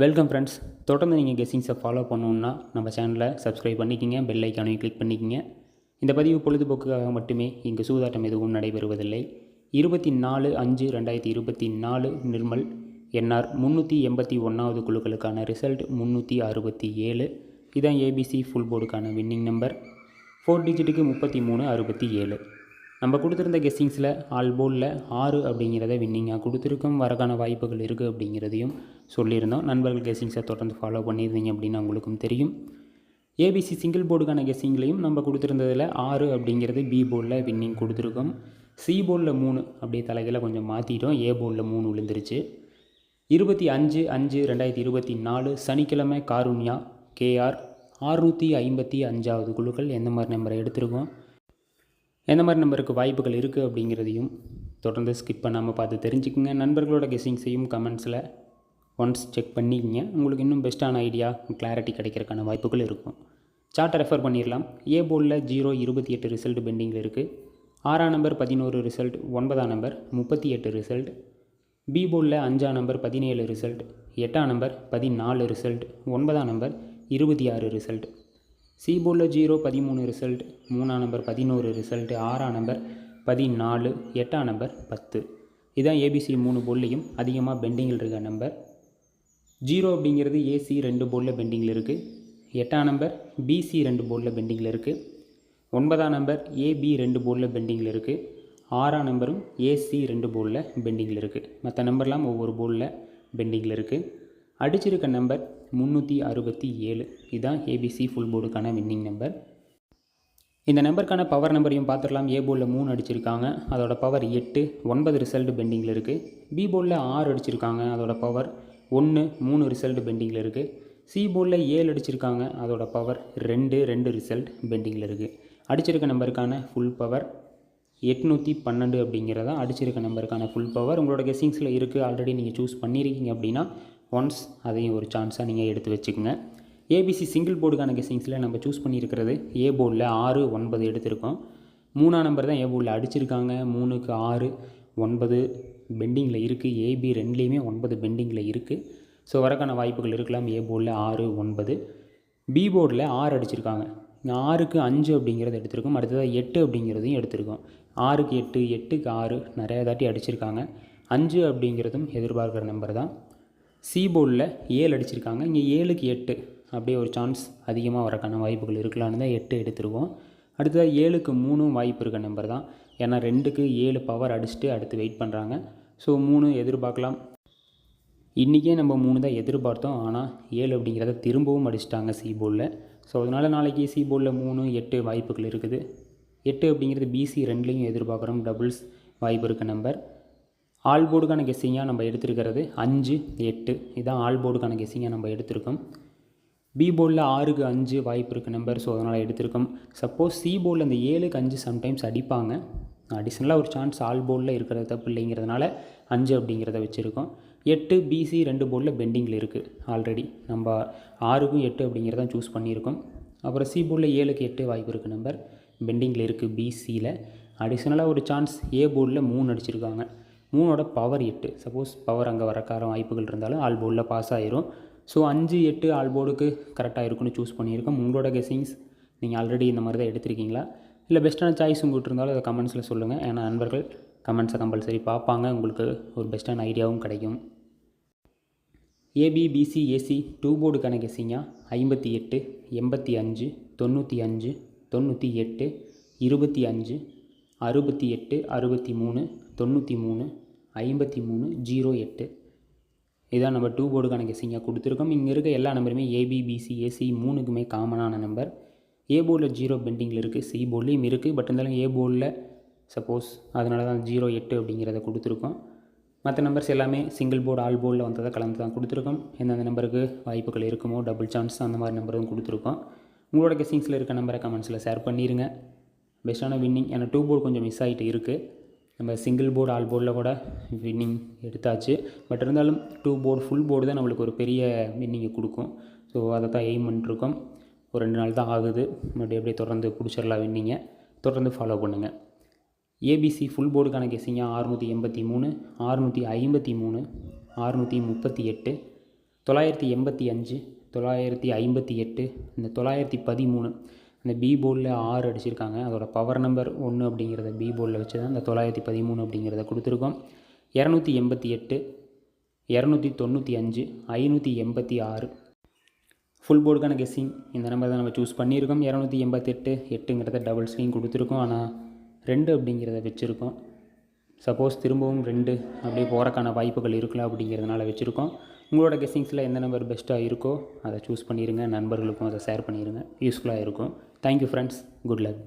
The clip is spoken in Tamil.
Welcome friends. தொடர்ந்து நீங்கள் கெஸ்ஸிங்ஸை ஃபாலோ பண்ணணுன்னா நம்ம சேனலை சப்ஸ்கிரைப் பண்ணிக்கிங்க, பெல் ஐக்கானையும் கிளிக் பண்ணிக்கிங்க. இந்த பதிவு பொழுதுபோக்குக்காக மட்டுமே இங்கு சூதாட்டம் எதுவும் நடைபெறுவதில்லை. 24/5/2024 நிர்மல் என்ஆர் 381வது குழுக்களுக்கான ரிசல்ட் 367. இதான் ஏபிசி ஃபுல் போர்டுக்கான வின்னிங் நம்பர். 4 டிஜிட்டுக்கு 3367. நம்ம கொடுத்துருந்த கெஸ்ஸிங்ஸில் ஆல் போர்டில் 6 அப்படிங்கிறத வின்னிங்காக கொடுத்துருக்கோம். வரக்கான வாய்ப்புகள் இருக்குது அப்படிங்கிறதையும் சொல்லியிருந்தோம். நண்பர்கள் கெஸ்ஸிங்ஸை தொடர்ந்து ஃபாலோ பண்ணியிருந்தீங்க அப்படின்னா உங்களுக்கும் தெரியும். ஏபிசி சிங்கிள் போர்டுக்கான கெஸ்ஸிங்லேயும் நம்ம கொடுத்துருந்ததில் 6 அப்படிங்கிறது பி போர்டில் வின்னிங் கொடுத்துருக்கோம். சி போர்டில் 3 அப்படியே தலைகளை கொஞ்சம் மாற்றிட்டோம். ஏ போர்டில் 3 விழுந்துருச்சு. 25/5/2024 சனிக்கிழமை காருண்யா கேஆர் 655வது குழுக்கள் எந்த மாதிரி நம்பரை எடுத்திருக்கோம், எந்த மாதிரி நம்பருக்கு வாய்ப்புகள் இருக்குது அப்படிங்கிறதையும் தொடர்ந்து ஸ்கிப் பண்ணாமல் பார்த்து தெரிஞ்சுக்குங்க. நண்பர்களோட கெஸ்ஸிங்ஸையும் கமெண்ட்ஸில் ஒன்ஸ் செக் பண்ணிக்கிங்க. உங்களுக்கு இன்னும் பெஸ்ட்டான ஐடியா, கிளாரிட்டி கிடைக்கிறதுக்கான வாய்ப்புகள் இருக்கும். சார்ட்டை ரெஃபர் பண்ணிடலாம். ஏ போர்டில் 0/28 ரிசல்ட் பெண்டிங்கில் இருக்குது. 6ஆம் நம்பர் 11 ரிசல்ட், 9ஆம் நம்பர் 38 ரிசல்ட். பி போர்டில் 5ஆம் நம்பர் 17 ரிசல்ட், 8ஆம் நம்பர் 14 ரிசல்ட், 9ஆம் நம்பர் 26 ரிசல்ட். சி போர்டில் 0/13 ரிசல்ட், 3ஆம் நம்பர் 11 ரிசல்ட், 6ஆம் நம்பர் 14, 8ஆம் நம்பர் 10. இதுதான் ஏபிசி 3 போர்ட்லேயும் அதிகமாக பெண்டிங்கில் இருக்க நம்பர். 0 அப்படிங்கிறது ஏசி 2 போர்டில் பெண்டிங்கில் இருக்குது. 8ஆம் நம்பர் பிசி 2 போர்டில் பெண்டிங்கில் இருக்குது. 9ஆம் நம்பர் ஏபி 2 போர்டில் பெண்டிங்கில் இருக்குது. 6ஆம் நம்பரும் ஏசி 2 போர்டில் பெண்டிங்கில் இருக்குது. மற்ற நம்பர்லாம் ஒவ்வொரு போர்டில் பெண்டிங்கில் இருக்குது. அடிச்சிருக்க நம்பர் 367. இதுதான் ஏபிசி ஃபுல் போர்டுக்கான வின்னிங் நம்பர். இந்த நம்பருக்கான பவர் நம்பரையும் பார்த்துடலாம். ஏ போர்டில் 3 அடிச்சிருக்காங்க, அதோட பவர் 8, 9 ரிசல்ட் பெண்டிங்கில் இருக்குது. பி போர்டில் 6 அடிச்சிருக்காங்க, அதோட பவர் 1, 3 ரிசல்ட் பெண்டிங்கில் இருக்குது. சி போர்டில் 7 அடிச்சிருக்காங்க, அதோட பவர் 2, 2 ரிசல்ட் பெண்டிங்கில் இருக்குது. அடிச்சிருக்க நம்பருக்கான ஃபுல் பவர் 812 அப்படிங்கிறதா அடிச்சிருக்க நம்பருக்கான ஃபுல் பவர். உங்களோட கெஸ்ஸிங்ஸில் இருக்குது, ஆல்ரெடி நீங்கள் சூஸ் பண்ணியிருக்கீங்க அப்படின்னா ஒன்ஸ் அதையும் ஒரு சான்ஸாக நீங்கள் எடுத்து வச்சுக்கோங்க. ஏபிசி சிங்கிள் போர்டுக்கான கெஸ்ஸிங்ஸில் நம்ம சூஸ் பண்ணியிருக்கிறது ஏ போர்டில் 6, 9 எடுத்திருக்கோம். 3ஆம் நம்பர் தான் ஏ போர்டில் அடிச்சிருக்காங்க. 3க்கு 6, 9 பெண்டிங்கில் இருக்குது. ஏபி 2லேயுமே 9 பெண்டிங்கில் இருக்குது. ஸோ வரக்கான வாய்ப்புகள் இருக்கலாம். ஏ போர்டில் 6, 9. பி போர்டில் 6 அடிச்சிருக்காங்க. 6க்கு 5 அப்படிங்கிறது எடுத்திருக்கோம். அடுத்ததாக 8 அப்படிங்கிறதையும் எடுத்திருக்கோம். 6க்கு 8, 8க்கு 6 நிறையா தாட்டி அடிச்சிருக்காங்க. 5 அப்படிங்கிறதும் எதிர்பார்க்குற நம்பர் தான். சி போர்டில் 7 அடிச்சிருக்காங்க. இங்கே 7க்கு 8 அப்படியே ஒரு சான்ஸ் அதிகமாக வரக்கான வாய்ப்புகள் இருக்கலான்னு தான் 8 எடுத்துருவோம். அடுத்ததாக 7க்கு 3 வாய்ப்பு இருக்க நம்பர் தான். ஏன்னா 2க்கு 7 பவர் அடிச்சுட்டு அடுத்து வெயிட் பண்ணுறாங்க. ஸோ 3 எதிர்பார்க்கலாம். இன்றைக்கே நம்ம 3 தான் எதிர்பார்த்தோம், ஆனால் 7 அப்படிங்கிறத திரும்பவும் அடிச்சிட்டாங்க சி போர்டில். ஸோ அதனால் நாளைக்கு சி போர்டில் 3, 8 வாய்ப்புகள் இருக்குது. 8 அப்படிங்கிறது பிசி 2லேயும் எதிர்பார்க்குறோம். டபுள்ஸ் வாய்ப்பு இருக்க நம்பர். ஆல் போர்டுக்கான கெஸ்ஸிங்காக நம்ம எடுத்துருக்கிறது 5, 8. இதுதான் ஆல் போர்டுக்கான கெஸ்ஸிங்காக நம்ம எடுத்திருக்கோம். பி போர்டில் 6க்கு 5 வாய்ப்பு இருக்க நம்பர். ஸோ அதனால் எடுத்திருக்கோம். சப்போஸ் சி போர்டில் அந்த 7க்கு 5 சம்டைம்ஸ் அடிப்பாங்க. அடிஷ்னலாக ஒரு சான்ஸ் ஆல் போர்டில் இருக்கிறது தப்பு இல்லைங்கிறதுனால 5 அப்படிங்கிறத வச்சுருக்கோம். 8 பிசி 2 போர்டில் பெண்டிங்கில் இருக்குது. ஆல்ரெடி நம்ம 6க்கும் 8 அப்படிங்கிறதான் சூஸ் பண்ணியிருக்கோம். அப்புறம் சி போர்டில் 7க்கு 8 வாய்ப்பு இருக்க நம்பர் பெண்டிங்கில் இருக்குது பிசியில். அடிஷ்னலாக ஒரு சான்ஸ் ஏ போர்டில் 3 அடிச்சிருக்காங்க. 3ஓட பவர் 8. சப்போஸ் பவர் அங்கே வரக்கார வாய்ப்புகள் இருந்தாலும் ஆல் போர்டில் பாஸ் ஆயிரும். ஸோ 5, 8 ஆல் போர்டுக்கு கரெக்டாக இருக்குன்னு சூஸ் பண்ணியிருக்கோம். உங்களோட கெஸ்ஸிங்ஸ் நீங்கள் ஆல்ரெடி இந்த மாதிரி தான் எடுத்திருக்கீங்களா, இல்லை பெஸ்ட்டான சாய்ஸ் உங்கள்கிட்ட இருந்தாலும் அதை கமெண்ட்ஸில் சொல்லுங்கள். ஏன்னா நண்பர்கள் கமெண்ட்ஸை கம்பல்சரி பார்ப்பாங்க, உங்களுக்கு ஒரு பெஸ்ட்டான ஐடியாவும் கிடைக்கும். ஏபி பிசி ஏசி 2 போர்டுக்கான கெஸ்ஸிங்காக 58, 85, 95, 98, 25, 68, 63, 93, 53, 08. இதான் நம்ம 2 போர்டுக்கான கெஸ்ஸிங்காக கொடுத்துருக்கோம். இங்கே இருக்க எல்லா நம்பருமே ஏபி பிசி ஏசி 3க்குமே காமனான நம்பர். ஏ போர்டில் 0 பெண்டிங்கில் இருக்குது. சி போர்ட்லேயும் இருக்குது. பட் இருந்தாலும் ஏ போர்டில் சப்போஸ் அதனால தான் 0, 8 அப்படிங்கிறத கொடுத்துருக்கோம். மற்ற நம்பர்ஸ் எல்லாமே சிங்கிள் போர்டு ஆல் போர்டில் வந்ததை கலந்து தான் கொடுத்துருக்கோம். எந்தெந்த நம்பருக்கு வாய்ப்புகள் இருக்குமோ டபுள் சான்ஸ் அந்த மாதிரி நம்பரும் கொடுத்துருக்கோம். உங்களோட கெஸ்ஸிங்ஸில் இருக்க நம்பரை கமெண்ட்ஸில் ஷேர் பண்ணிடுங்க. பெஸ்ட்டான வின்னிங். ஏன்னா 2 போர்டு கொஞ்சம் மிஸ் ஆகிட்டு இருக்குது. நம்ம சிங்கிள் போர்டு ஆல் போர்டில் கூட வின்னிங் எடுத்தாச்சு. பட் இருந்தாலும் 2 போர்டு ஃபுல் போர்டு தான் நம்மளுக்கு ஒரு பெரிய வின்னிங்கை கொடுக்கும். ஸோ அதை தான் எய்ம் பண்ணிட்டுருக்கோம். ஒரு 2 நாள் தான் ஆகுது. மறுபடியும் அப்படியே தொடர்ந்து பிடிச்சிடலாம் வின்னிங்கை. தொடர்ந்து ஃபாலோ பண்ணுங்கள். ஏபிசி ஃபுல் போர்டுக்கான கெஸ்ஸிங்காக 683, 653, 638, 985, 958, இந்த 913 இந்த பி போர்டில் 6 அடிச்சிருக்காங்க. அதோட பவர் நம்பர் 1 அப்படிங்கிறத பி போர்டில் வச்சு தான் இந்த 913 அப்படிங்கிறத கொடுத்துருக்கோம். 288, 295, 586 ஃபுல் போர்டுக்கான கெஸ்ஸிங் இந்த நம்பர் தான் நம்ம சூஸ் பண்ணியிருக்கோம். 288, 8ங்கிறத டபுள் ஸ்விங் கொடுத்துருக்கோம். ஆனால் 2 அப்படிங்கிறத வச்சுருக்கோம். சப்போஸ் திரும்பவும் 2 அப்படியே போகிறக்கான வாய்ப்புகள் இருக்கலாம் அப்படிங்கிறதுனால வச்சுருக்கோம். உங்களோட கெஸ்ஸிங்ஸில் எந்த நம்பர் பெஸ்ட்டாக இருக்கோ அதை சூஸ் பண்ணிடுங்க. நண்பர்களுக்கும் அதை ஷேர் பண்ணிடுங்க, யூஸ்ஃபுல்லாக இருக்கும். Thank you friends, good luck.